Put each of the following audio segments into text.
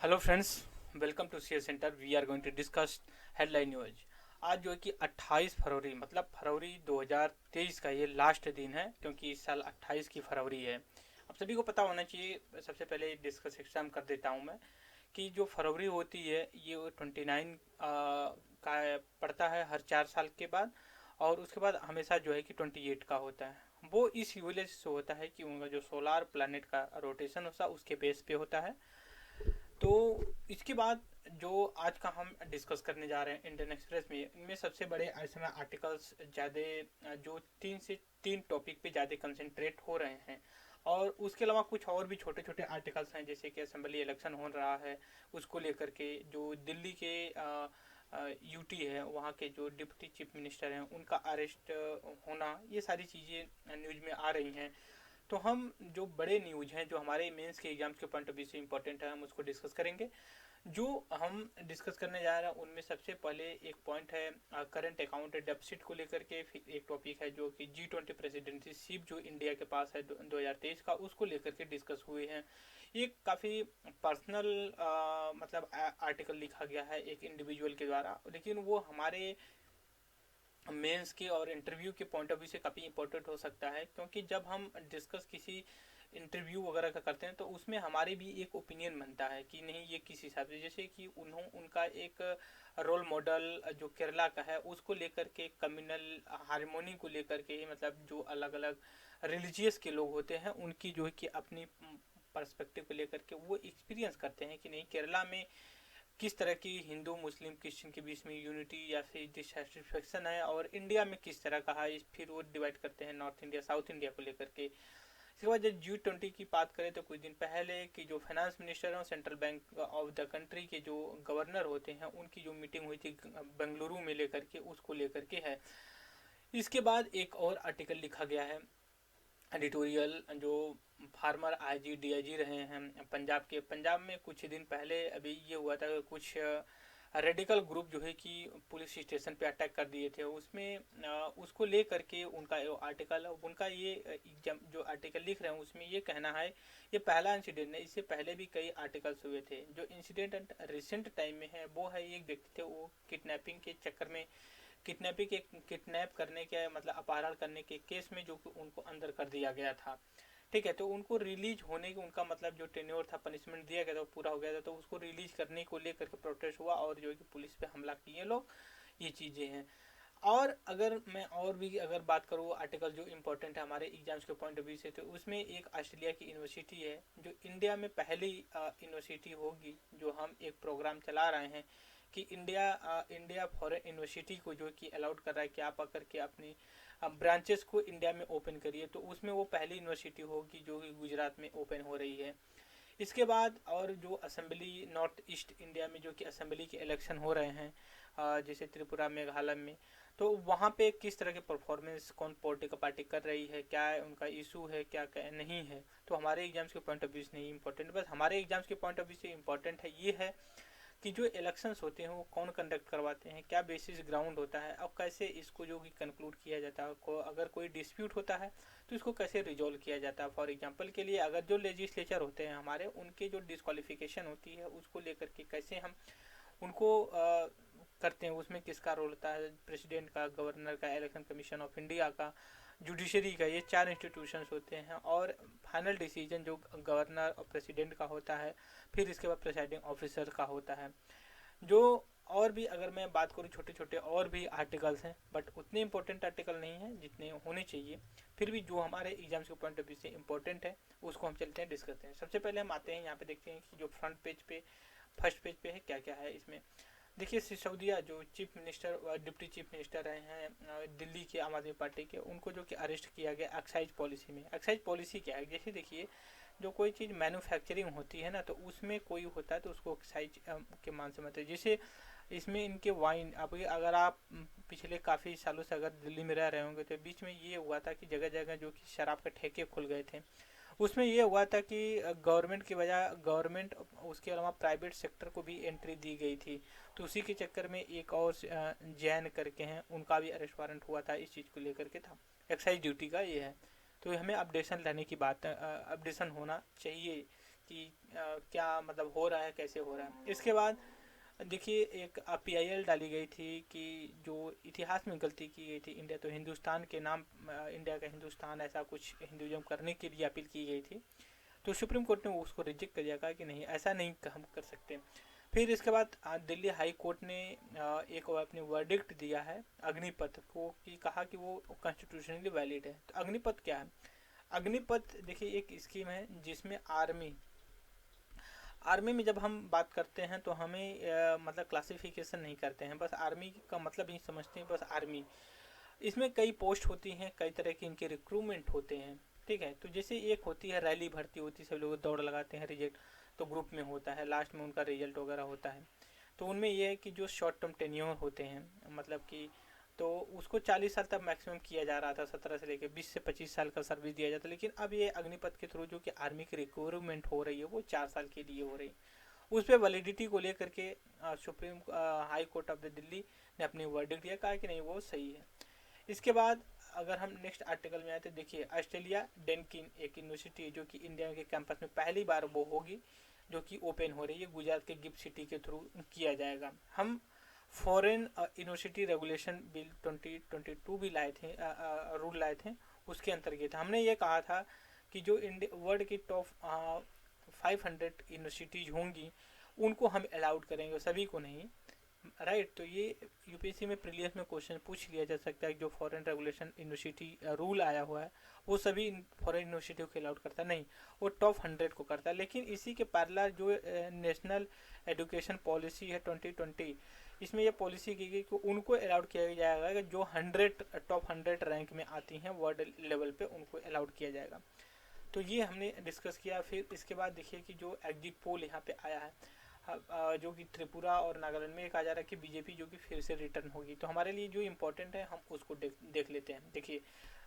Hello friends, welcome to c centre. We are going to discuss headline news. आज जो है कि 28 फरवरी मतलब फरवरी 2023 का ये लास्ट दिन है, क्योंकि इस साल 28 की फरवरी है। अब सभी को पता होना चाहिए। सबसे पहले डिस्कस एग्जाम कर देता हूँ मैं कि जो फरवरी होती है ये 29 का पड़ता है हर 4 साल के बाद। और उसके बाद हमेशा जो है कि 28 का होता है। वो इस वजह से होता है कि उनका जो सोलार प्लानिट का रोटेशन होता है उसके बेस पे होता है। तो इसके बाद जो आज का हम डिस्कस करने जा रहे हैं इंडियन एक्सप्रेस में, इनमें सबसे बड़े ऐसे में आर्टिकल्स ज़्यादा जो 3 टॉपिक पे ज़्यादा कंसंट्रेट हो रहे हैं। और उसके अलावा कुछ और भी छोटे छोटे आर्टिकल्स हैं, जैसे कि असेंबली इलेक्शन हो रहा है उसको लेकर के, जो दिल्ली के यूटी है वहाँ के जो डिप्टी चीफ मिनिस्टर हैं उनका अरेस्ट होना, ये सारी चीज़ें न्यूज़ में आ रही हैं। तो हम जो बड़े न्यूज हैं जो हमारे मेंस के एग्जाम्स के पॉइंट ऑफ व्यू से इंपॉर्टेंट है, हम उसको डिस्कस करेंगे। जो हम डिस्कस करने जा रहे हैं उनमें सबसे पहले एक पॉइंट है करंट अकाउंट डेफिसिट को लेकर के। फिर एक टॉपिक है जो कि G20 प्रेसिडेंसी शिप जो इंडिया के पास है 2023 का, उसको लेकर के डिस्कस हुए हैं। ये काफ़ी पर्सनल मतलब आर्टिकल लिखा गया है एक इंडिविजुअल के द्वारा, लेकिन वो हमारे मेंस के और इंटरव्यू के पॉइंट ऑफ व्यू से काफ़ी इंपॉर्टेंट हो सकता है, क्योंकि जब हम डिस्कस किसी इंटरव्यू वगैरह का करते हैं तो उसमें हमारी भी एक ओपिनियन बनता है कि नहीं ये किस हिसाब से, जैसे कि उनका एक रोल मॉडल जो केरला का है उसको लेकर के, कम्युनल हारमोनी को लेकर के, मतलब जो अलग अलग रिलीजियस के लोग होते हैं उनकी जो है कि अपनी पर्सपेक्टिव को लेकर के वो एक्सपीरियंस करते हैं कि नहीं केरला में किस तरह की हिंदू मुस्लिम क्रिश्चियन के बीच में यूनिटी या फिर डिससेटिस्फेक्शन है, और इंडिया में किस तरह का है। फिर वो डिवाइड करते हैं नॉर्थ इंडिया साउथ इंडिया को लेकर के। इसके बाद जब G20 की बात करें तो कुछ दिन पहले की जो फाइनेंस मिनिस्टर हैं central bank of the country के जो गवर्नर होते हैं उनकी जो मीटिंग हुई थी बेंगलुरु में लेकर के, उसको लेकर के है। इसके बाद एक और आर्टिकल लिखा गया है एडिटोरियल, जो फार्मर आईजी डीआईजी रहे हैं पंजाब में कुछ दिन पहले अभी ये हुआ था कि कुछ रेडिकल ग्रुप जो है कि पुलिस स्टेशन पे अटैक कर दिए थे। उसमें उसको ले करके उनका आर्टिकल, उनका ये जो आर्टिकल लिख रहे हैं उसमें ये कहना है ये पहला इंसिडेंट है, इससे पहले भी कई आर्टिकल्स हुए थे। जो इंसिडेंट रिसेंट टाइम में है वो है एक व्यक्ति थे वो किडनैपिंग के चक्कर में, किडनैप करने के मतलब अपहरण करने के केस में जो कि उनको अंदर कर दिया गया था। ठीक है, तो उनको रिलीज होने का उनका मतलब जो टेन्योर था, पनिशमेंट दिया गया था वो पूरा हो गया था, तो उसको रिलीज करने को लेकर के प्रोटेस्ट हुआ और जो है कि पुलिस पे हमला किए लोग। ये चीज़ें हैं। और अगर मैं और भी अगर बात करूँ आर्टिकल जो इम्पोर्टेंट है हमारे एग्जाम्स के पॉइंट ऑफ व्यू से, तो उसमें एक ऑस्ट्रेलिया की यूनिवर्सिटी है जो इंडिया में पहली यूनिवर्सिटी होगी जो हम एक प्रोग्राम चला रहे हैं कि इंडिया फॉरेन यूनिवर्सिटी को जो कि अलाउड कर रहा है कि आप आकर के अपनी ब्रांचेस को इंडिया में ओपन करिए। तो उसमें वो पहली यूनिवर्सिटी होगी जो कि गुजरात में ओपन हो रही है। इसके बाद और जो असेंबली नॉर्थ ईस्ट इंडिया में जो कि असेंबली के इलेक्शन हो रहे हैं, जैसे त्रिपुरा मेघालय में, तो वहाँ पे किस तरह के परफॉर्मेंस कौन पॉलिटिकल पार्टी कर रही है, क्या उनका इशू है, क्या क्या नहीं है, तो हमारे एग्जाम्स के पॉइंट ऑफ व्यू से नहीं इम्पोर्टेंट। बस हमारे एग्जाम्स के पॉइंट ऑफ व्यू से इम्पोर्टेंट है ये है कि जो इलेक्शंस होते हैं वो कौन कंडक्ट करवाते हैं, क्या बेसिस ग्राउंड होता है, और कैसे इसको जो कि कंक्लूड किया जाता है। को अगर कोई डिस्प्यूट होता है तो इसको कैसे रिजॉल्व किया जाता है। फॉर एग्जांपल के लिए अगर जो लेजिस्लेचर होते हैं हमारे, उनके जो डिस्क्वालिफिकेशन होती है उसको लेकर के कैसे हम उनको करते हैं, उसमें किसका रोल होता है, प्रेसिडेंट का, गवर्नर का, इलेक्शन कमीशन ऑफ इंडिया का, जुडिशरी का, ये 4 इंस्टीट्यूशंस होते हैं। और फाइनल डिसीजन जो गवर्नर और प्रेसिडेंट का होता है, फिर इसके बाद प्रेसाइडिंग ऑफिसर का होता है। जो और भी अगर मैं बात करूँ छोटे छोटे और भी आर्टिकल्स हैं, बट उतने इंपॉर्टेंट आर्टिकल नहीं हैं जितने होने चाहिए। फिर भी जो हमारे एग्जाम्स के पॉइंट ऑफ व्यू से इंपॉर्टेंट है उसको हम चलते हैं डिस्कस करते हैं। सबसे पहले हम आते हैं यहाँ पे, देखते हैं कि जो फ्रंट पेज पे फर्स्ट पेज पे है क्या क्या है इसमें। देखिए सिसोदिया जो chief minister deputy chief minister रहे हैं दिल्ली के आम आदमी पार्टी के, उनको जो कि अरेस्ट किया गया एक्साइज पॉलिसी में। एक्साइज पॉलिसी क्या है, जैसे देखिए जो कोई चीज़ मैन्युफैक्चरिंग होती है ना, तो उसमें कोई होता है तो उसको एक्साइज के मान से मतलब, जैसे इसमें इनके वाइन, अब अगर आप पिछले काफ़ी सालों से अगर दिल्ली में रह रहे होंगे तो बीच में ये हुआ था कि जगह जगह जो कि शराब के ठेके खुल गए थे। उसमें ये हुआ था कि गवर्नमेंट की बजाय गवर्नमेंट, उसके अलावा प्राइवेट सेक्टर को भी एंट्री दी गई थी। तो उसी के चक्कर में एक और जैन करके हैं, उनका भी अरेस्ट वारंट हुआ था, इस चीज़ को लेकर के था। एक्साइज ड्यूटी का ये है। तो हमें अपडेशन लाने की बात, अपडेशन होना चाहिए कि क्या मतलब हो रहा है, कैसे हो रहा है। इसके बाद देखिए एक PIL डाली गई थी कि जो इतिहास में गलती की गई थी, इंडिया तो हिंदुस्तान के नाम इंडिया का हिंदुस्तान ऐसा कुछ हिंदुज़म करने के लिए अपील की गई थी। तो सुप्रीम कोर्ट ने उसको रिजेक्ट कर दिया, कहा कि नहीं ऐसा नहीं हम कर सकते। फिर इसके बाद दिल्ली हाई कोर्ट ने एक अपनी वर्डिक्ट दिया है अग्निपथ को, कि कहा कि वो कॉन्स्टिट्यूशनली वैलिड है। तो अग्निपथ क्या है? अग्निपथ देखिए एक स्कीम है जिसमें आर्मी में जब हम बात करते हैं तो हमें मतलब क्लासिफिकेशन नहीं करते हैं, बस आर्मी का मतलब ही समझते हैं, बस आर्मी। इसमें कई पोस्ट होती हैं, कई तरह के इनके रिक्रूटमेंट होते हैं, ठीक है। तो जैसे एक होती है रैली भर्ती होती है, सब लोग दौड़ लगाते हैं, रिजल्ट तो ग्रुप में होता है, लास्ट में उनका रिजल्ट वगैरह होता है। तो उनमें यह है कि जो शॉर्ट टर्म टेन्योर होते हैं, मतलब कि तो उसको 40 साल तक मैक्सिमम किया जा रहा था, 17 से लेकर 20 से 25 साल का सर्विस दिया जाता है। लेकिन अब ये अग्निपथ के थ्रू जो कि आर्मी की रिक्रूटमेंट हो रही है वो 4 साल के लिए हो रही है। उस पर वैलिडिटी को लेकर के supreme high court of the Delhi ने अपनी वर्डिक्ट दिया, कहा कि नहीं वो सही है। इसके बाद अगर हम नेक्स्ट आर्टिकल में आए तो देखिए ऑस्ट्रेलिया डेनकिन एक यूनिवर्सिटी जो कि इंडिया के कैंपस में पहली बार वो होगी, जो कि ओपन हो रही है, गुजरात के गिफ्ट सिटी के थ्रू किया जाएगा। हम फॉरेन यूनिवर्सिटी रेगुलेशन बिल 2022 भी लाए थे, रूल लाए थे, उसके अंतर्गत हमने ये कहा था कि जो वर्ल्ड की टॉप 500 यूनिवर्सिटीज होंगी उनको हम अलाउड करेंगे, सभी को नहीं, राइट। तो ये यूपीएससी में प्रीलियस में क्वेश्चन पूछ लिया जा सकता है, जो फॉरेन रेगुलेशन यूनिवर्सिटी रूल आया हुआ है वो सभी फॉरेन यूनिवर्सिटियों को अलाउड करता नहीं, वो टॉप 100 को करता है। लेकिन इसी के पैरेलल जो नेशनल एजुकेशन पॉलिसी है 2020, इसमें यह पॉलिसी की गई कि उनको अलाउड किया जाएगा कि जो 100 टॉप 100 रैंक में आती हैं वर्ल्ड लेवल पे, उनको अलाउड किया जाएगा। तो ये हमने डिस्कस किया। फिर इसके बाद देखिए कि जो एग्जिट पोल यहाँ पे आया है, जो कि त्रिपुरा और नागालैंड में कहा जा रहा है कि बीजेपी जो कि फिर से रिटर्न होगी। तो हमारे लिए जो इम्पोर्टेंट है हम उसको देख लेते हैं। देखिए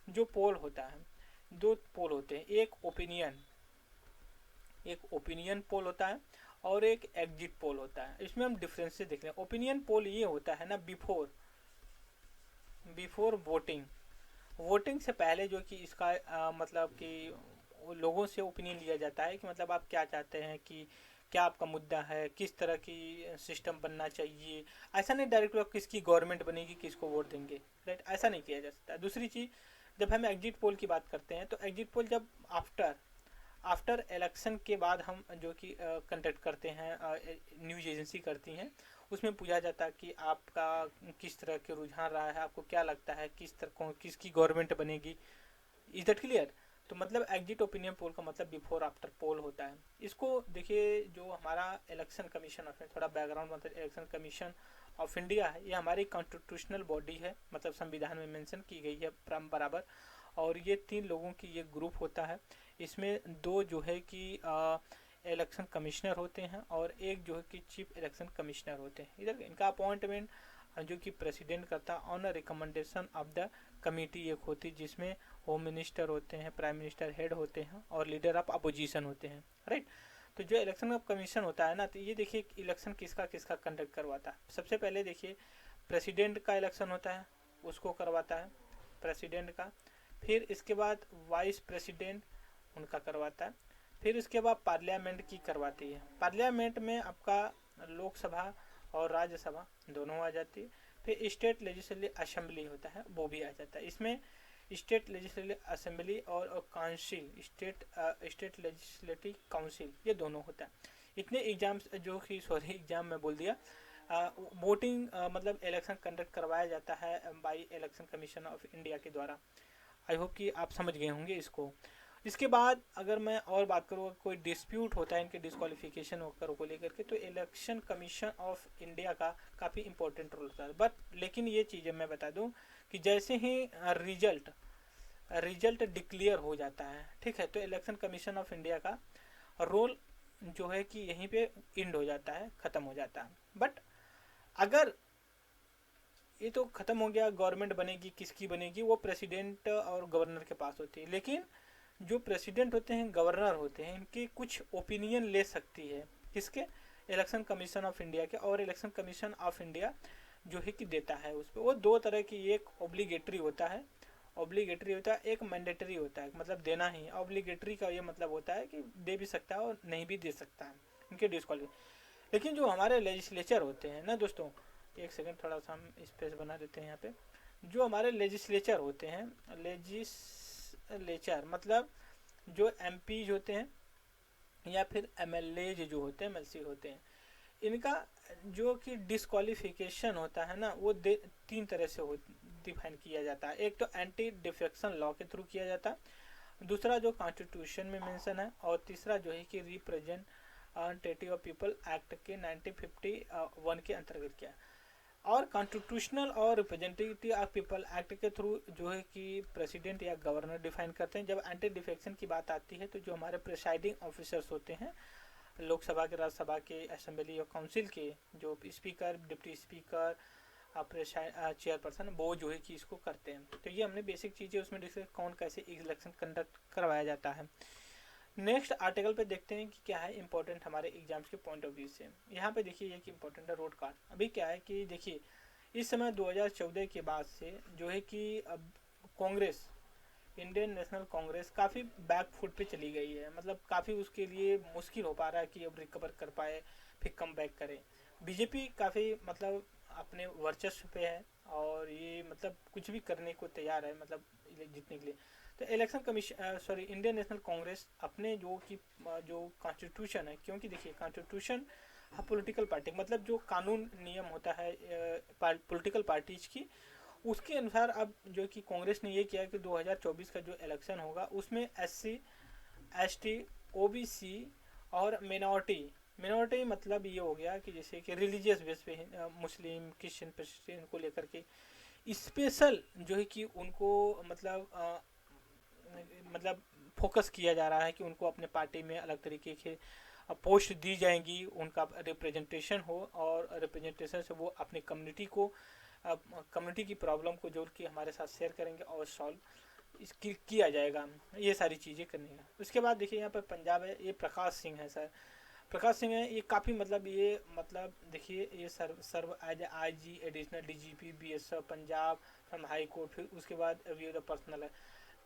जो पोल होता है, दो पोल होते हैं, एक ओपिनियन पोल होता है और एक एग्जिट पोल होता है। इसमें हम डिफरेंसेस देख रहे हैं। ओपिनियन पोल ये होता है ना बिफोर वोटिंग से पहले, जो कि इसका मतलब कि लोगों से ओपिनियन लिया जाता है कि मतलब आप क्या चाहते हैं, कि क्या आपका मुद्दा है, किस तरह की सिस्टम बनना चाहिए। ऐसा नहीं डायरेक्टली आप किसकी गवर्नमेंट बनेगी किसको वोट देंगे, राइट, ऐसा नहीं किया जा सकता। दूसरी चीज़, जब हम एग्जिट पोल की बात करते हैं तो एग्जिट पोल जब आफ्टर इलेक्शन के बाद हम जो कि कंडक्ट करते हैं, न्यूज एजेंसी करती हैं, उसमें पूछा जाता है कि आपका किस तरह के रुझान रहा है, आपको क्या लगता है किसकी गवर्नमेंट बनेगी। Is that clear? तो मतलब एग्जिट ओपिनियन पोल का मतलब बिफोर आफ्टर पोल होता है। इसको देखिए, जो हमारा इलेक्शन कमीशन ऑफ, थोड़ा बैकग्राउंड मतलब इलेक्शन कमीशन ऑफ इंडिया है, ये हमारी कॉन्स्टिट्यूशनल बॉडी है, मतलब संविधान में मेंशन की गई है बराबर। और ये 3 लोगों की ये ग्रुप होता है। इसमें 2 जो है कि इलेक्शन कमिश्नर होते हैं और एक जो है कि चीफ इलेक्शन कमिश्नर होते हैं। इधर इनका अपॉइंटमेंट जो कि प्रेसिडेंट करता है on recommendation of the committee एक होती है, जिसमें होम मिनिस्टर होते हैं, प्राइम मिनिस्टर हेड होते हैं और लीडर ऑफ अपोजिशन होते हैं, राइट। तो जो इलेक्शन कमीशन होता है ना, तो ये देखिए इलेक्शन किसका किसका कंडक्ट करवाता है। सबसे पहले देखिए प्रेसिडेंट का इलेक्शन होता है, उसको करवाता है प्रेसिडेंट का। फिर इसके बाद वाइस प्रेसिडेंट उनका करवाता है। फिर इसके बाद पार्लियामेंट की करवाती है। पार्लियामेंट में आपका लोकसभा और राज्यसभा दोनों आ जाती है। फिर स्टेट लेजिस्लेटिव असेंबली होता है, वो भी आ जाता है। इसमें स्टेट लेजिस्लेटिव असेंबली और काउंसिल, स्टेट लेजिस्लेटिव काउंसिल, ये दोनों होता है। इतने एग्जाम्स जो कि एग्जाम में बोल दिया, वोटिंग मतलब इलेक्शन कंडक्ट करवाया जाता है by election commission of India के द्वारा। आई होप कि आप समझ गए होंगे इसको। इसके बाद अगर मैं और बात करूँ, कोई डिस्प्यूट होता है इनके डिस्क्वालिफिकेशन को लेकर के, तो इलेक्शन कमीशन ऑफ इंडिया का काफ़ी इंपॉर्टेंट रोल होता है। बट लेकिन ये चीज़ें मैं बता दूं कि जैसे ही रिजल्ट डिक्लेयर हो जाता है, ठीक है, तो इलेक्शन कमीशन ऑफ इंडिया का रोल जो है कि यहीं पे एंड हो जाता है, ख़त्म हो जाता है। बट अगर ये तो ख़त्म हो गया, गवर्नमेंट बनेगी, किसकी बनेगी, वो प्रेसिडेंट और गवर्नर के पास होती है। लेकिन जो प्रेसिडेंट होते हैं, गवर्नर होते हैं, इनके कुछ ओपिनियन ले सकती है, किसके, इलेक्शन कमीशन ऑफ इंडिया के। और इलेक्शन कमीशन ऑफ इंडिया जो है कि देता है उस पर, वो 2 तरह की, एक ऑब्लिगेटरी होता है ऑब्लिगेटरी होता है, एक मैंडेटरी होता है, मतलब देना ही। ऑब्लिगेटरी का ये मतलब होता है कि दे भी सकता है और नहीं भी दे सकता है, इनके डिस्क्वालिफाई। लेकिन जो हमारे लेजिस्लेचर होते हैं ना दोस्तों, एक सेकंड थोड़ा सा हम स्पेस बना देते हैं यहाँ पे। जो हमारे लेजिस्लेचर होते हैं, लेजिस्लेचर मतलब जो एमपीज होते हैं या फिर एमएलए जो होते हैं, एमएलसी होते हैं, इनका जो कि डिस्क्वालिफिकेशन होता है ना, वो तीन तरह से डिफाइन किया जाता है। एक तो एंटी डिफेक्शन लॉ के थ्रू किया जाता है, दूसरा जो कॉन्स्टिट्यूशन में मेंशन है, और तीसरा जो है कि रिप्रेजेंटेटिव ऑफ पीपल एक्ट के 1951 के अंतर्गत किया। और कॉन्स्टिट्यूशनल और रिप्रेजेंटेटिव ऑफ पीपल एक्ट के थ्रू जो है कि प्रेसिडेंट या गवर्नर डिफाइन करते हैं। जब एंटी डिफेक्शन की बात आती है तो जो हमारे प्रिसाइडिंग ऑफिसर्स होते हैं, लोकसभा के, राज्यसभा के, असेंबली और काउंसिल के जो स्पीकर, डिप्टी स्पीकर, चेयरपर्सन, वो जो है कि इसको करते हैं। तो ये हमने बेसिक चीज़ें उसमें डिस्कस, कौन कैसे इलेक्शन कंडक्ट करवाया जाता है। नेक्स्ट आर्टिकल पे देखते हैं कि क्या है इंपॉर्टेंट हमारे एग्जाम्स के पॉइंट ऑफ व्यू से। यहाँ पे देखिए ये कि इंपॉर्टेंट है रोड कार्ड। अभी क्या है कि देखिए इस समय 2014 के बाद से जो है कि अब कांग्रेस, इंडियन नेशनल कांग्रेस काफ़ी बैक फुट पे चली गई है, मतलब काफ़ी उसके लिए मुश्किल हो पा रहा है कि अब रिकवर कर पाए, फिर कम बैक करे। बीजेपी काफ़ी मतलब अपने वर्चस्व पे है और ये मतलब कुछ भी करने को तैयार है, मतलब जीतने के लिए। तो election commission, sorry, Indian national Congress अपने जो कॉन्स्टिट्यूशन है, क्योंकि देखिए कॉन्स्टिट्यूशन पॉलिटिकल पार्टी मतलब जो कानून नियम होता है पॉलिटिकल पार्टीज की, उसके अनुसार अब जो कि कांग्रेस ने ये किया कि 2024 का जो इलेक्शन होगा उसमें एससी, एसटी, ओबीसी और मिनॉरिटी मतलब ये हो गया कि जैसे कि रिलीजियस बेस पे मुस्लिम, क्रिश्चियन को लेकर के स्पेशल जो है कि उनको मतलब फोकस किया जा रहा है कि उनको अपने पार्टी में अलग तरीके के पोस्ट दी जाएंगी, उनका रिप्रेजेंटेशन हो, और रिप्रेजेंटेशन से वो अपनी कम्युनिटी की प्रॉब्लम को जोड़ के हमारे साथ शेयर करेंगे और सॉल्व किया जाएगा, ये सारी चीज़ें करनी है। उसके बाद देखिए यहाँ पर पंजाब है, ये प्रकाश सिंह है सर, प्रकाश सिंह है, ये काफ़ी मतलब देखिए ये serve as I G additional DGP BSF Punjab from high court, फिर उसके बाद व्यू द पर्सनल है।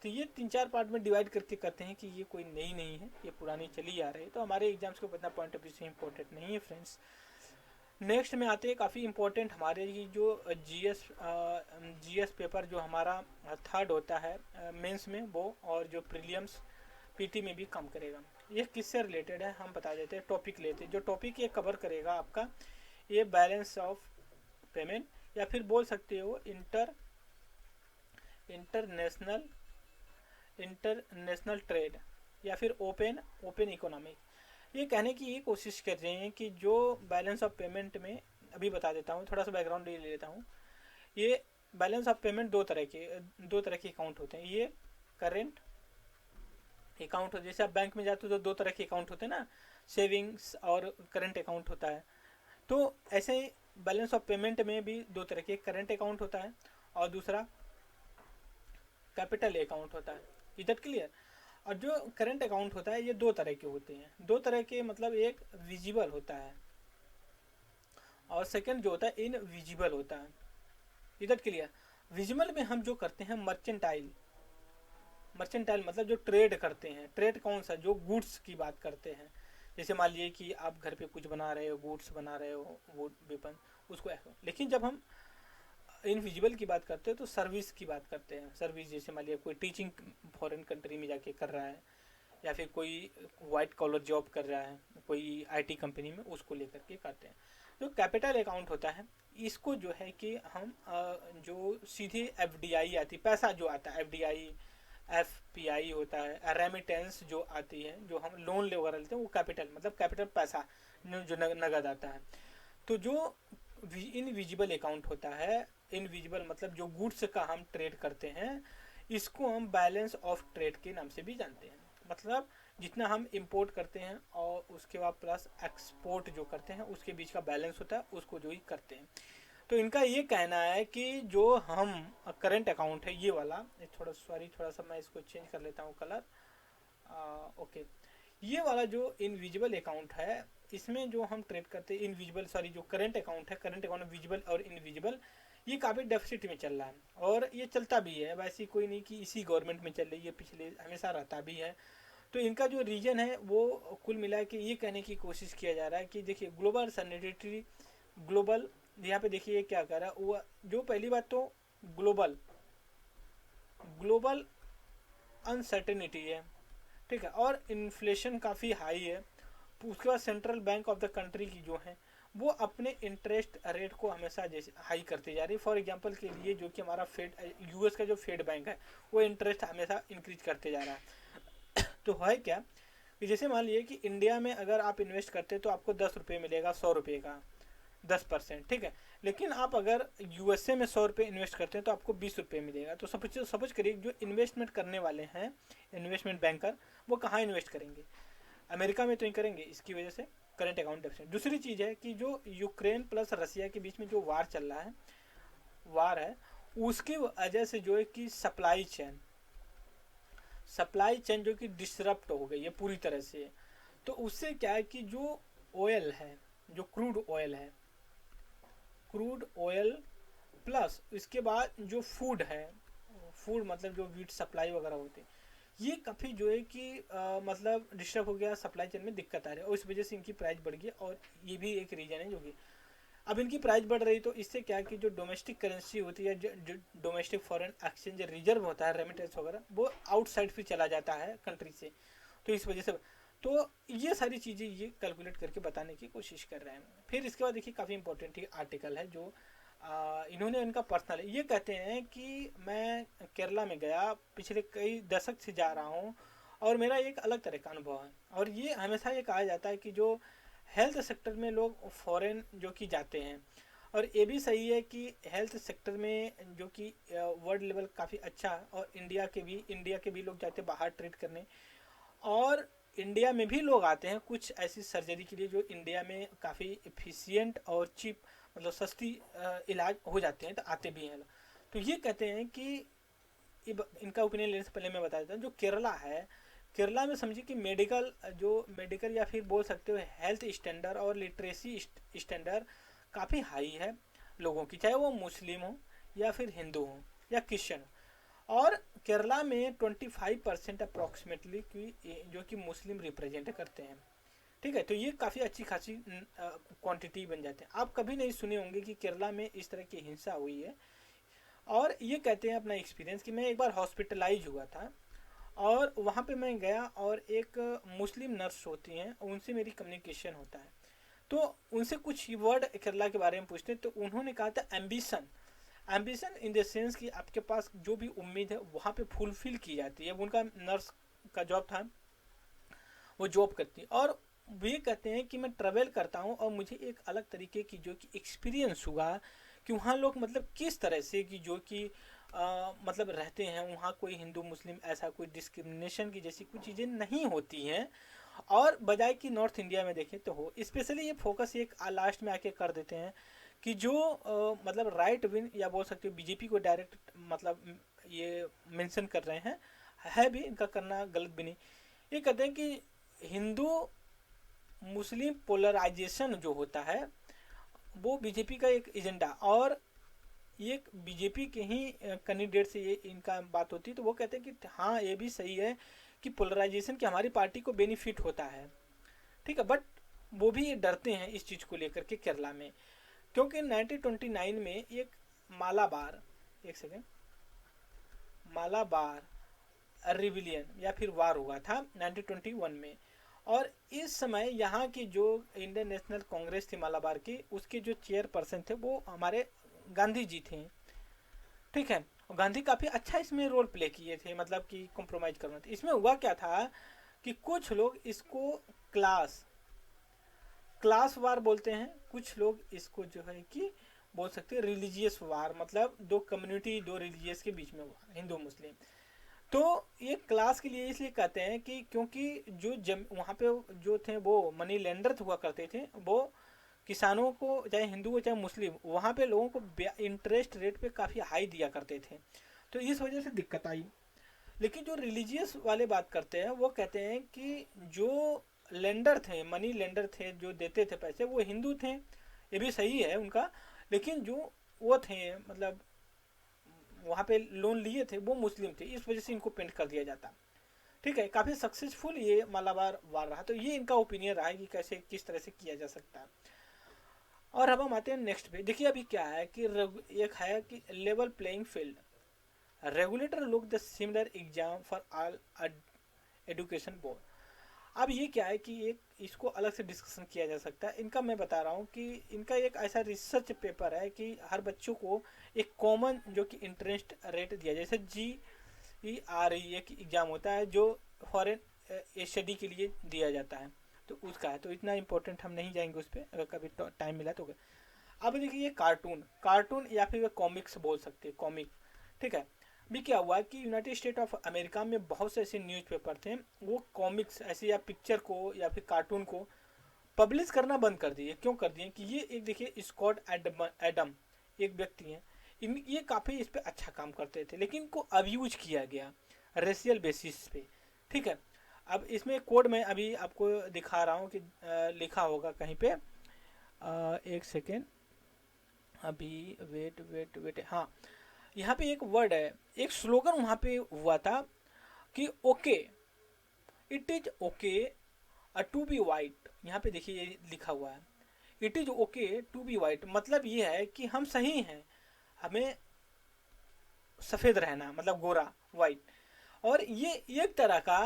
तो ये 3-4 पार्ट में डिवाइड करके करते हैं कि ये कोई नई नहीं है, ये पुरानी चली आ रही है, तो हमारे एग्जाम्स को इतना पॉइंट ऑफ व्यू से इंपॉर्टेंट नहीं है फ्रेंड्स। नेक्स्ट में आते हैं काफ़ी इंपॉर्टेंट हमारे ये जो जीएस पेपर जो हमारा थर्ड होता है मेंस में वो, और जो प्रीलियम्स पीटी में भी कम करेगा। ये किससे रिलेटेड है हम बता देते हैं, टॉपिक लेते हैं। जो टॉपिक ये कवर करेगा आपका, ये बैलेंस ऑफ पेमेंट, या फिर बोल सकते हो इंटरनेशनल ट्रेड, या फिर ओपन इकोनॉमिक। ये कहने की ये कोशिश कर रहे हैं कि जो बैलेंस ऑफ पेमेंट में, अभी बता देता हूँ, थोड़ा सा बैकग्राउंड ले लेता हूँ। ये बैलेंस ऑफ पेमेंट दो तरह के अकाउंट होते हैं। ये करेंट अकाउंट हो, जैसे आप बैंक में जाते हो तो दो तरह के अकाउंट होते हैं ना, सेविंग्स और करंट अकाउंट होता है। तो ऐसे ही बैलेंस ऑफ पेमेंट में भी दो तरह के, करंट अकाउंट होता है और दूसरा कैपिटल अकाउंट होता है। Is that clear? और जो करंट अकाउंट होता है ये दो तरह के होते हैं, दो तरह के मतलब एक विजिबल होता है और सेकंड जो होता है इनविजिबल होता है। Is that clear? विजिबल में हम जो करते हैं मर्चेंटाइल मतलब जो ट्रेड करते हैं, ट्रेड कौन सा, जो गुड्स की बात करते हैं। जैसे मान लीजिए कि आप घर पे कुछ बना रहे हो, गुड्स बना रहे हो, वो वेपन, उसको। लेकिन जब हम इनविजिबल की बात करते हैं तो सर्विस की बात करते हैं। सर्विस जैसे मान लिया कोई टीचिंग फॉरेन कंट्री में जाके कर रहा है, या फिर कोई वाइट कॉलर जॉब कर रहा है कोई आईटी कंपनी में, उसको लेकर के करते हैं। जो कैपिटल अकाउंट होता है इसको जो है कि हम जो सीधे एफडीआई आती, पैसा जो आता है एफडीआई, एफपीआई होता है, रेमिटेंस जो आती है, जो हम लोन ले वगैरह लेते हैं, वो कैपिटल मतलब कैपिटल पैसा जो नगद आता है। तो जो इनविजिबल अकाउंट होता है, इनविजिबल मतलब जो गुड्स का हम ट्रेड करते हैं, इसको हम बैलेंस ऑफ ट्रेड के नाम से भी जानते हैं। मतलब जितना हम इंपोर्ट करते हैं और उसके बाद प्लस एक्सपोर्ट जो करते हैं, उसके बीच का बैलेंस होता है, उसको जो ही करते हैं। तो इनका ये कहना है कि जो हम करंट अकाउंट है ये वाला, थोड़ा सा मैं इसको चेंज कर लेता हूँ कलर, ओके। ये वाला जो इनविजिबल अकाउंट है, इसमें जो हम ट्रेड करते हैं इनविजिबल, जो करंट अकाउंट है, करंट अकाउंट विजिबल और इनविजिबल, ये काफ़ी डेफिसिट में चल रहा है और ये चलता भी है, वैसे कोई नहीं कि इसी गवर्नमेंट में चल रही है, पिछले हमेशा रहता भी है। तो इनका जो रीजन है वो कुल मिला के ये कहने की कोशिश किया जा रहा है कि देखिए ग्लोबल सैनिटरी, ग्लोबल, यहाँ पे देखिए क्या कर रहा है वो, जो पहली बात तो ग्लोबल ग्लोबल अनसर्टेनिटी है, ठीक है, और इन्फ्लेशन काफ़ी हाई है। उसके बाद central bank of the country की जो है वो अपने इंटरेस्ट रेट को हमेशा जैसे हाई करती जा रही है। फॉर एग्जांपल के लिए जो कि हमारा फेड, यूएस का जो फेड बैंक है वो इंटरेस्ट हमेशा इंक्रीज करते जा रहा है। तो है क्या कि जैसे मान लीजिए कि इंडिया में अगर आप इन्वेस्ट करते हैं तो आपको 10 रुपये मिलेगा, 100 रुपये का 10%, ठीक है। लेकिन आप अगर यूएसए में 100 रुपये इन्वेस्ट करते हैं तो आपको 20 रुपये मिलेगा। तो सपोज करिए जो इन्वेस्टमेंट करने वाले हैं इन्वेस्टमेंट बैंकर, वो कहाँ इन्वेस्ट करेंगे, अमेरिका में तो नहीं करेंगे, इसकी वजह से करंट अकाउंट डेफिसिट। दूसरी चीज़ है कि जो यूक्रेन प्लस रसिया के बीच में जो वार चल रहा है, वार है, उसकी वजह से जो है कि सप्लाई चेन जो कि डिसरप्ट हो गई है पूरी तरह से। तो उससे क्या है कि जो ऑयल है, जो क्रूड ऑयल प्लस इसके बाद जो फूड है, फूड मतलब जो वीट सप्लाई वगैरह होते हैं, ये काफ़ी जो है कि मतलब डिस्टर्ब हो गया, सप्लाई चेन में दिक्कत आ रही है और इस वजह से इनकी प्राइस बढ़ गई। और ये भी एक रीज़न है जो कि अब इनकी प्राइस बढ़ रही, तो इससे क्या है कि जो डोमेस्टिक करेंसी होती है, जो डोमेस्टिक फॉरेन एक्सचेंज रिजर्व होता है, रेमिटेंस वगैरह, वो आउटसाइड फिर चला जाता है कंट्री से। तो इस वजह से तो ये सारी चीज़ें ये कैलकुलेट करके बताने की कोशिश कर रहे हैं। फिर इसके बाद देखिए काफ़ी इंपॉर्टेंट ये आर्टिकल है जो इन्होंने इनका पर्सनल, ये कहते हैं कि मैं केरला में गया, पिछले कई दशक से जा रहा हूँ और मेरा एक अलग तरह का अनुभव है। और ये हमेशा ये कहा जाता है कि जो हेल्थ सेक्टर में लोग फॉरेन जो कि जाते हैं, और ये भी सही है कि हेल्थ सेक्टर में जो कि वर्ल्ड लेवल काफ़ी अच्छा, और इंडिया के भी लोग जाते हैं बाहर ट्रीट करने, और इंडिया में भी लोग आते हैं कुछ ऐसी सर्जरी के लिए जो इंडिया में काफ़ी एफिशिएंट और चीप, मतलब सस्ती इलाज हो जाते हैं, तो आते भी हैं। तो ये कहते हैं कि इनका ओपिनियन लेने से पहले मैं बता देता हूँ, जो केरला है, केरला में समझिए कि मेडिकल या फिर बोल सकते हो हेल्थ स्टैंडर्ड और लिटरेसी स्टैंडर्ड काफ़ी हाई है लोगों की, चाहे वो मुस्लिम हो या फिर हिंदू हो या क्रिश्चियन हो। और केरला में 25% अप्रॉक्सीमेटली की जो कि मुस्लिम रिप्रेजेंट करते हैं, ठीक है। तो ये काफ़ी अच्छी खासी क्वांटिटी बन जाते हैं। आप कभी नहीं सुने होंगे कि केरला में इस तरह की हिंसा हुई है। और ये कहते हैं अपना एक्सपीरियंस कि मैं एक बार हॉस्पिटलाइज हुआ था और वहाँ पे मैं गया और एक मुस्लिम नर्स होती हैं, उनसे मेरी कम्युनिकेशन होता है, तो उनसे कुछ वर्ड केरला के बारे में पूछते हैं। तो उन्होंने कहा था एम्बिशन इन द सेंस कि आपके पास जो भी उम्मीद है वहाँ पे फुलफिल की जाती है। उनका नर्स का जॉब था, वो जॉब करती है। और वे कहते हैं कि मैं ट्रेवल करता हूँ और मुझे एक अलग तरीके की जो कि एक्सपीरियंस हुआ कि वहाँ लोग मतलब किस तरह से कि जो कि मतलब रहते हैं। वहाँ कोई हिंदू मुस्लिम ऐसा कोई डिस्क्रिमिनेशन की जैसी कुछ चीज़ें नहीं होती हैं, और बजाय कि नॉर्थ इंडिया में देखें तो हो। स्पेशली ये फोकस एक लास्ट में आके कर देते हैं कि जो मतलब राइट विंग या बोल सकते हो बीजेपी को डायरेक्ट मतलब ये मेंशन कर रहे हैं, है भी इनका करना गलत भी नहीं। ये कहते हैं कि हिंदू मुस्लिम पोलराइजेशन जो होता है वो बीजेपी का एक एजेंडा, और ये बीजेपी के ही कैंडिडेट से ये इनका बात होती है। तो वो कहते हैं कि हाँ ये भी सही है कि पोलराइजेशन की हमारी पार्टी को बेनिफिट होता है, ठीक है। बट वो भी डरते हैं इस चीज़ को लेकर के केरला में, क्योंकि 1929 में एक मालाबार एक सेकेंड मालाबार रिविलियन या फिर वार हुआ था 1921 में। और इस समय यहाँ की जो इंडियन नेशनल कांग्रेस थी मालाबार की, उसके जो चेयरपर्सन थे वो हमारे गांधी जी थे, ठीक है। गांधी काफ़ी अच्छा इसमें रोल प्ले किए थे, मतलब कि कॉम्प्रोमाइज़ करना था। इसमें हुआ क्या था कि कुछ लोग इसको क्लास वार बोलते हैं, कुछ लोग इसको जो है कि बोल सकते हैं रिलीजियस वार, मतलब दो कम्युनिटी, दो रिलीजियस के बीच में वार, हिंदू मुस्लिम। तो ये क्लास के लिए इसलिए कहते हैं कि क्योंकि जो वहाँ पे जो थे वो मनी लेंडर हुआ करते थे, वो किसानों को, चाहे हिंदू हो चाहे मुस्लिम, वहाँ पे लोगों को इंटरेस्ट रेट पे काफ़ी हाई दिया करते थे। तो इस वजह से दिक्कत आई। लेकिन जो रिलीजियस वाले बात करते हैं वो कहते हैं कि जो लेंडर थे, मनी लेंडर थे, जो देते थे पैसे, वो हिंदू थे, ये भी सही है उनका। लेकिन जो वो थे, मतलब वहाँ पे लोन लिए थे वो मुस्लिम थे, इस वजह से इनको पेंट कर दिया जाता। ठीक है, काफ़ी सक्सेसफुल ये मालाबार वार रहा। तो ये इनका ओपिनियन रहा है कि कैसे किस तरह से किया जा सकता है। और अब हम आते हैं नेक्स्ट पे। देखिए अभी क्या है कि एक है कि level playing field, regulator look the similar exam for all education board. अब ये क्या है कि एक इसको अलग से डिस्कशन किया जा सकता है। इनका मैं बता रहा हूँ कि इनका एक ऐसा रिसर्च पेपर है कि हर बच्चों को एक कॉमन जो कि इंटरेस्ट रेट दिया, जैसे GERE एक एग्ज़ाम होता है जो फॉरेन स्टडी के लिए दिया जाता है, तो उसका है। तो इतना इंपॉर्टेंट हम नहीं जाएंगे उस पर, अगर कभी टाइम मिला तो। अब देखिए ये कार्टून कार्टून या फिर कॉमिक्स बोल सकते हैं, कॉमिक। ठीक है, भी क्या हुआ कि यूनाइटेड स्टेट ऑफ अमेरिका में बहुत से ऐसे न्यूज़पेपर थे, वो कॉमिक्स ऐसे या पिक्चर को या फिर कार्टून को पब्लिश करना बंद कर दिए। क्यों कर दिए कि ये एक देखिए स्कॉट एडम एक व्यक्ति हैं, इन ये काफ़ी इस पे अच्छा काम करते थे, लेकिन इनको अब्यूज किया गया रेशियल बेसिस पे। ठीक है, अब इसमें कोड मैं अभी आपको दिखा रहा हूँ कि लिखा होगा कहीं पे, एक सेकेंड, अभी वेट वेट वेट, हाँ यहाँ पे एक वर्ड है, एक स्लोगन वहाँ पे हुआ था कि okay, it is okay to be white. यहाँ पे देखिए ये लिखा हुआ है, it is okay to be white, मतलब ये है कि हम सही हैं, हमें सफ़ेद रहना, मतलब गोरा, वाइट। और ये एक तरह का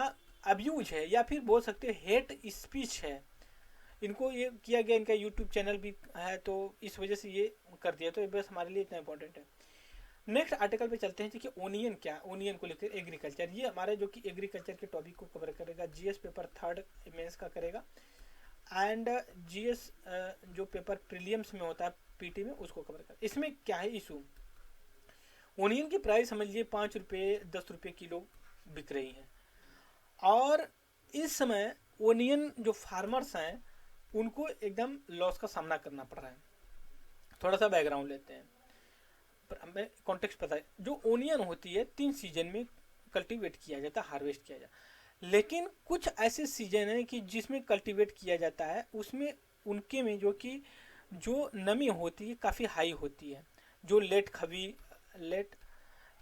अब्यूज है या फिर बोल सकते हैं हेट स्पीच है। इनको ये किया गया, इनका यूट्यूब चैनल भी है, तो इस वजह से ये कर दिया। तो ये बस हमारे लिए इतना इंपॉर्टेंट है। नेक्स्ट आर्टिकल पे चलते हैं। देखिए ओनियन क्या, ओनियन को लेकर एग्रीकल्चर, ये हमारे जो कि एग्रीकल्चर के टॉपिक को कवर करेगा। जीएस पेपर 3rd मेंस का करेगा, एंड जीएस जो पेपर प्रीलियम्स में होता है पीटी में, उसको कवर कर। इसमें क्या है इशू, ओनियन की प्राइस समझ लीजिए 5 रुपये 10 रुपये किलो बिक रही है, और इस समय ओनियन जो फार्मर्स हैं उनको एकदम लॉस का सामना करना पड़ रहा है। थोड़ा सा बैकग्राउंड लेते हैं, पर हमें कॉन्टेक्स्ट पता है। जो ओनियन होती है 3 सीजन में कल्टीवेट किया जाता है, हार्वेस्ट किया जाता है, लेकिन कुछ ऐसे सीजन हैं कि जिसमें कल्टीवेट किया जाता है, उसमें उनके में जो कि जो नमी होती है काफ़ी हाई होती है, जो लेट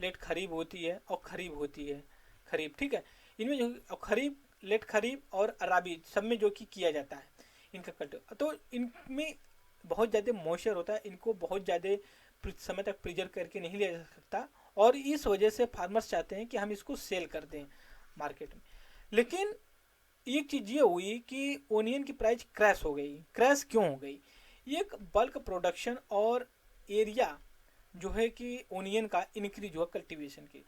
लेट खरीब होती है और खरीब होती है, खरीब। ठीक है, इनमें जो खरीब, लेट खरीब और राबी सब में जो कि किया जाता है इनका कल्ट। तो इनमें बहुत ज़्यादा मॉइस्चर होता है, इनको बहुत ज़्यादा समय तक प्रिजर्व करके नहीं लिया जा सकता, और इस वजह से फार्मर्स चाहते हैं कि हम इसको सेल कर दें मार्केट में। लेकिन एक चीज़ ये हुई कि ओनियन की प्राइस क्रैश हो गई। क्रैश क्यों हो गई? एक बल्क प्रोडक्शन और एरिया जो है कि ओनियन का इंक्रीज हुआ कल्टीवेशन की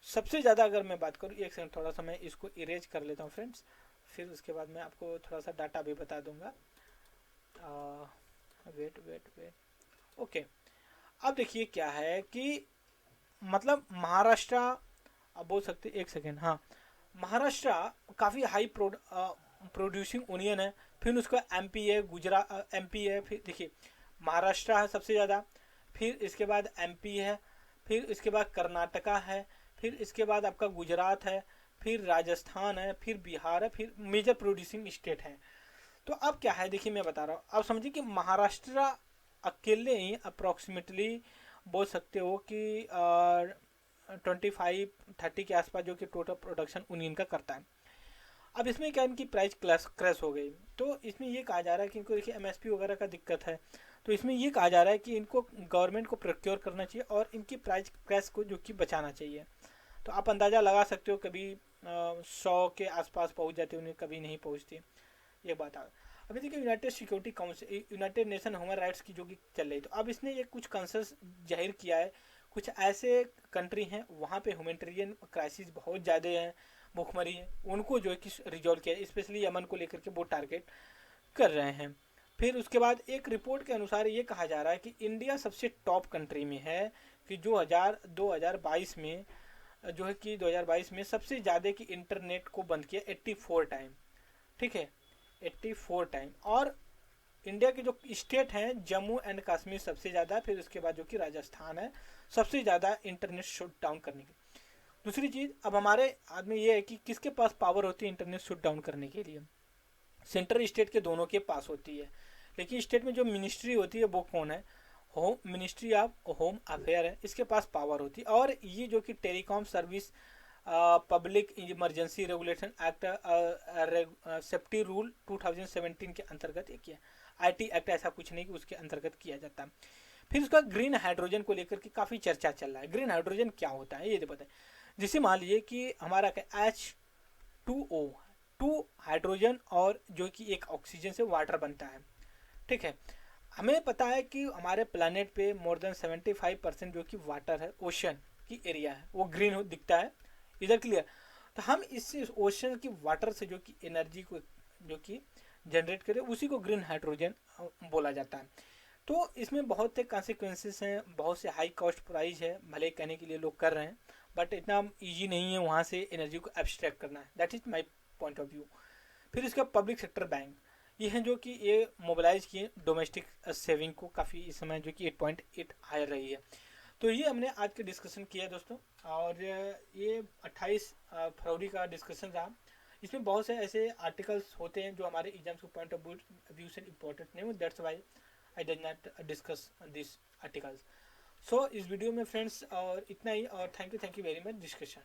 सबसे ज़्यादा। अगर मैं बात करूँ, एक सेकंड थोड़ा सा मैं इसको इरेज कर लेता हूँ फ्रेंड्स, फिर उसके बाद मैं आपको थोड़ा सा डाटा भी बता दूंगा। Wait wait wait, okay. अब देखिए क्या है कि मतलब महाराष्ट्र, अब बोल सकते, एक सेकेंड, हाँ, महाराष्ट्र काफ़ी हाई प्रोड्यूसिंग ओनियन है। फिर उसका एमपी है, गुजरात एमपी है, फिर देखिए महाराष्ट्र है सबसे ज़्यादा, फिर इसके बाद एमपी है, फिर इसके बाद कर्नाटका है, फिर इसके बाद आपका गुजरात है, फिर राजस्थान है, फिर बिहार है, फिर मेजर प्रोड्यूसिंग स्टेट है। तो अब क्या है, देखिए मैं बता रहा हूँ, अब समझिए कि महाराष्ट्र अकेले ही अप्रॉक्सीमेटली बोल सकते हो कि 25-30 के आसपास जो कि टोटल प्रोडक्शन ओनियन का करता है। अब इसमें क्या, इनकी प्राइस क्रैश हो गई, तो इसमें ये कहा जा रहा है कि इनको देखिए एमएसपी वगैरह का दिक्कत है, तो इसमें ये कहा जा रहा है कि इनको गवर्नमेंट को प्रोक्योर करना चाहिए और इनकी प्राइस क्रैश को जो कि बचाना चाहिए। तो आप अंदाज़ा लगा सकते हो, कभी 100 के आसपास पहुंच जाती है, उन्हें कभी नहीं पहुंचती, ये बात आ। अभी देखिए United security council, United nation human rights की जो कि चल रही, तो अब इसने ये कुछ कंसर्स जाहिर किया है। कुछ ऐसे कंट्री हैं वहाँ पे ह्यूमैनिटेरियन क्राइसिस बहुत ज़्यादा है, भूखमरी है, उनको जो है कि रिजॉल्व किया, स्पेशली यमन को लेकर के वो टारगेट कर रहे हैं। फिर उसके बाद एक रिपोर्ट के अनुसार ये कहा जा रहा है कि इंडिया सबसे टॉप कंट्री में है, कि जो 2022 में जो है कि 2022 में सबसे ज़्यादा की इंटरनेट को बंद किया 84 टाइम। ठीक है, 84 टाइम। और इंडिया के जो स्टेट हैं, जम्मू एंड कश्मीर सबसे ज़्यादा, फिर उसके बाद जो कि राजस्थान है सबसे ज़्यादा इंटरनेट शट डाउन करने की। दूसरी चीज़, अब हमारे आदमी ये है कि किसके पास पावर होती है इंटरनेट शट डाउन करने के लिए? सेंट्रल स्टेट के दोनों के पास होती है, लेकिन स्टेट में जो मिनिस्ट्री होती है वो कौन है? Home ministry of home affair है, इसके पास पावर होती है। और ये जो कि telecom service public emergency regulation act safety rule 2017 के अंतर्गत ये किया। आईटी एक्ट ऐसा कुछ नहीं कि उसके अंतर्गत किया जाता है। फिर उसका ग्रीन हाइड्रोजन को लेकर के काफ़ी चर्चा चल रहा है। ग्रीन हाइड्रोजन क्या होता है ये तो पता है। जैसे मान लीजिए कि हमारा H2O, टू हाइड्रोजन और जो कि एक ऑक्सीजन से वाटर बनता है, ठीक है। हमें पता है कि हमारे प्लानट पे मोर देन 75% जो कि वाटर है, ओशन की एरिया है, वो ग्रीन हो दिखता है इधर, क्लियर। तो हम इस ओशन की वाटर से जो कि एनर्जी को जो कि जनरेट करें, उसी को ग्रीन हाइड्रोजन बोला जाता है। तो इसमें बहुत से कॉन्सिक्वेंसेस हैं, बहुत से हाई कॉस्ट प्राइस है, भले कहने के लिए लोग कर रहे हैं, बट इतना ईजी नहीं है वहाँ से एनर्जी को एब्स्ट्रैक्ट करना है। That is my point of view. फिर इसका पब्लिक सेक्टर बैंक, ये हैं जो कि ये मोबिलाइज किए डोमेस्टिक सेविंग को काफ़ी, इस समय जो कि 8.8 हायर रही है। तो ये हमने आज के डिस्कशन किया दोस्तों। और ये 28 फरवरी का डिस्कशन रहा। इसमें बहुत से ऐसे आर्टिकल्स होते हैं जो हमारे एग्जाम्स को पॉइंट ऑफ व्यू से इंपॉर्टेंट नहीं हो, that's why I did not discuss this articles. So इस वीडियो में फ्रेंड्स और इतना ही, और thank you very much discussion.